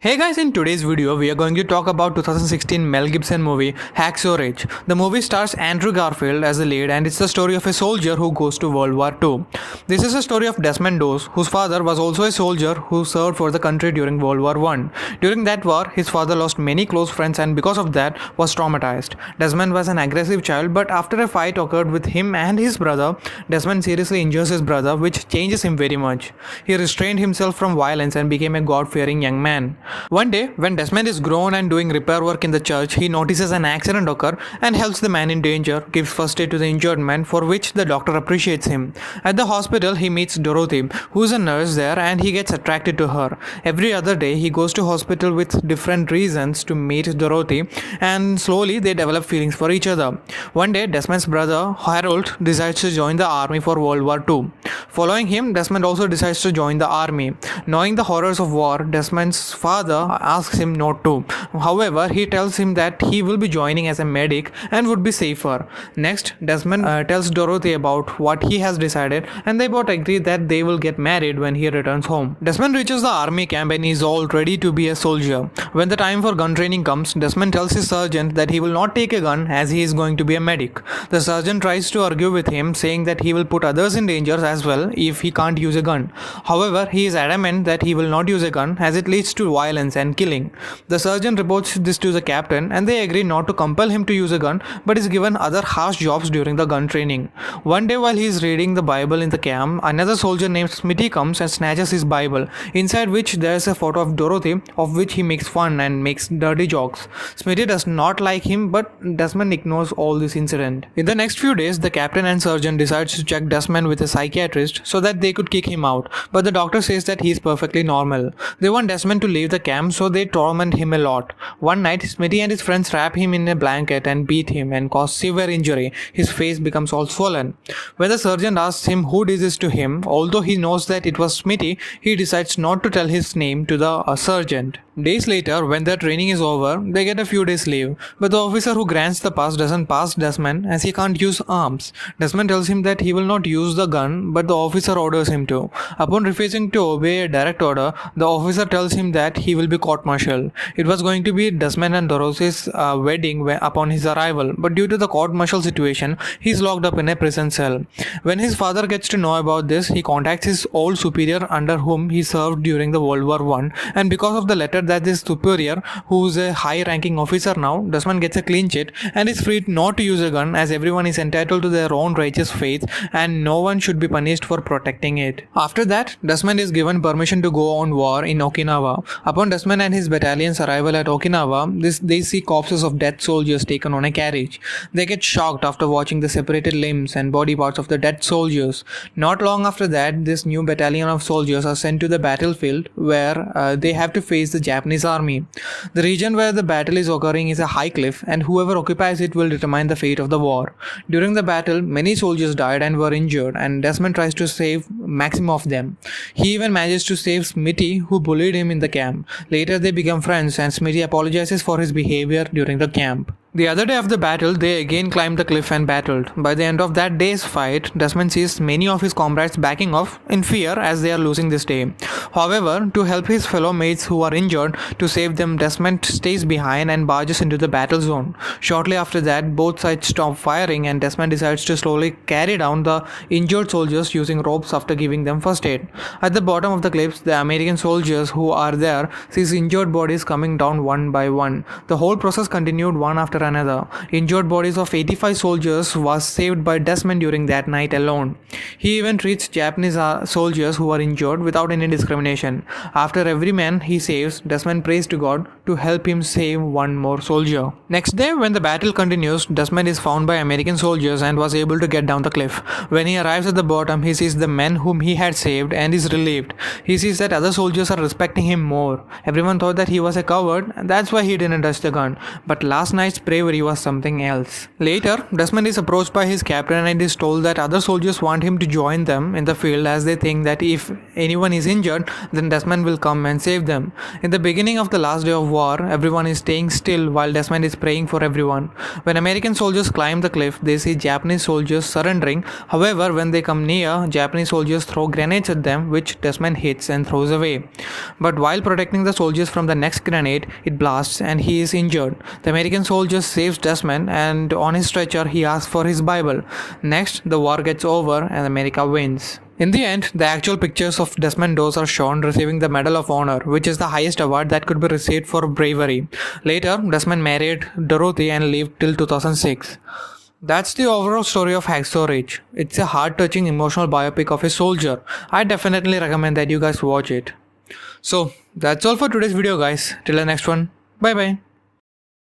Hey guys, in today's video, we are going to talk about 2016 Mel Gibson movie Hacksaw Ridge. The movie stars Andrew Garfield as the lead and it's the story of a soldier who goes to World War II. This is a story of Desmond Doss, whose father was also a soldier who served for the country during World War I. During that war, his father lost many close friends and because of that was traumatized. Desmond was an aggressive child, but after a fight occurred with him and his brother, Desmond seriously injures his brother, which changes him very much. He restrained himself from violence and became a God-fearing young man. One day, when Desmond is grown and doing repair work in the church, he notices an accident occur and helps the man in danger, gives first aid to the injured man, for which the doctor appreciates him. At the hospital, he meets Dorothy, who is a nurse there, and he gets attracted to her. Every other day, he goes to hospital with different reasons to meet Dorothy, and slowly they develop feelings for each other. One day, Desmond's brother, Harold, decides to join the army for World War II. Following him, Desmond also decides to join the army. Knowing the horrors of war, Desmond's father asks him not to. However, he tells him that he will be joining as a medic and would be safer. Next, Desmond tells Dorothy about what he has decided and they both agree that they will get married when he returns home. Desmond reaches the army camp and is all ready to be a soldier. When the time for gun training comes, Desmond tells his sergeant that he will not take a gun as he is going to be a medic. The sergeant tries to argue with him, saying that he will put others in danger as well if he can't use a gun. However, he is adamant that he will not use a gun as it leads to violence and killing. The sergeant reports this to the captain and they agree not to compel him to use a gun but is given other harsh jobs during the gun training. One day while he is reading the Bible in the camp, another soldier named Smitty comes and snatches his Bible, inside which there is a photo of Dorothy, of which he makes fun and makes dirty jokes. Smitty does not like him but Desmond ignores all this incident. In the next few days, the captain and sergeant decides to check Desmond with a psychiatrist so that they could kick him out, but the doctor says that he is perfectly normal. They want Desmond to leave the camp, so they torment him a lot. One night, Smitty and his friends wrap him in a blanket and beat him and cause severe injury. His face becomes all swollen. When the sergeant asks him who did this to him, although he knows that it was Smitty, he decides not to tell his name to the sergeant. Days later, when their training is over, they get a few days leave, but the officer who grants the pass doesn't pass Desmond as he can't use arms. Desmond tells him that he will not use the gun, but the officer orders him to. Upon refusing to obey a direct order, the officer tells him that he will be court-martialed. It was going to be Desmond and Dorothy's wedding upon his arrival, but due to the court-martial situation, he is locked up in a prison cell. When his father gets to know about this, he contacts his old superior under whom he served during the World War I, and because of the letter that this superior, who is a high-ranking officer now, Desmond gets a clean sheet and is free not to use a gun as everyone is entitled to their own righteous faith and no one should be punished for protecting it. After that, Desmond is given permission to go on war in Okinawa. Upon Desmond and his battalion's arrival at Okinawa, they see corpses of dead soldiers taken on a carriage. They get shocked after watching the separated limbs and body parts of the dead soldiers. Not long after that, this new battalion of soldiers are sent to the battlefield where they have to face the Japanese army. The region where the battle is occurring is a high cliff and whoever occupies it will determine the fate of the war. During the battle, many soldiers died and were injured and Desmond tries to save maximum of them. He even manages to save Smitty, who bullied him in the camp. Later they become friends and Smitty apologizes for his behavior during the camp. The other day of the battle, they again climbed the cliff and battled. By the end of that day's fight, Desmond sees many of his comrades backing off in fear as they are losing this day. However, to help his fellow mates who are injured, to save them, Desmond stays behind and barges into the battle zone. Shortly after that, both sides stop firing and Desmond decides to slowly carry down the injured soldiers using ropes after giving them first aid. At the bottom of the cliffs, the American soldiers who are there sees injured bodies coming down one by one. The whole process continued one after another. Injured bodies of 85 soldiers was saved by Desmond during that night alone. He even treats Japanese soldiers who are injured without any discrimination. After every man he saves, Desmond prays to God to help him save one more soldier. Next day, when the battle continues, Desmond is found by American soldiers and was able to get down the cliff. When he arrives at the bottom, he sees the men whom he had saved and is relieved. He sees that other soldiers are respecting him more. Everyone thought that he was a coward and that's why he didn't touch the gun. But last night's bravery was something else. Later, Desmond is approached by his captain and is told that other soldiers want him to join them in the field as they think that if anyone is injured, then Desmond will come and save them. In the beginning of the last day of war, everyone is staying still while Desmond is praying for everyone. When American soldiers climb the cliff, they see Japanese soldiers surrendering. However, when they come near, Japanese soldiers throw grenades at them, which Desmond hits and throws away. But while protecting the soldiers from the next grenade, it blasts and he is injured. The American soldier saves Desmond, and on his stretcher he asks for his Bible. Next, the war gets over and America wins. In the end, the actual pictures of Desmond Doss are shown receiving the Medal of Honor, which is the highest award that could be received for bravery. Later, Desmond married Dorothy and lived till 2006. That's the overall story of Hacksaw Ridge. It's a heart-touching emotional biopic of a soldier. I definitely recommend that you guys watch it. So, that's all for today's video guys. Till the next one, bye bye.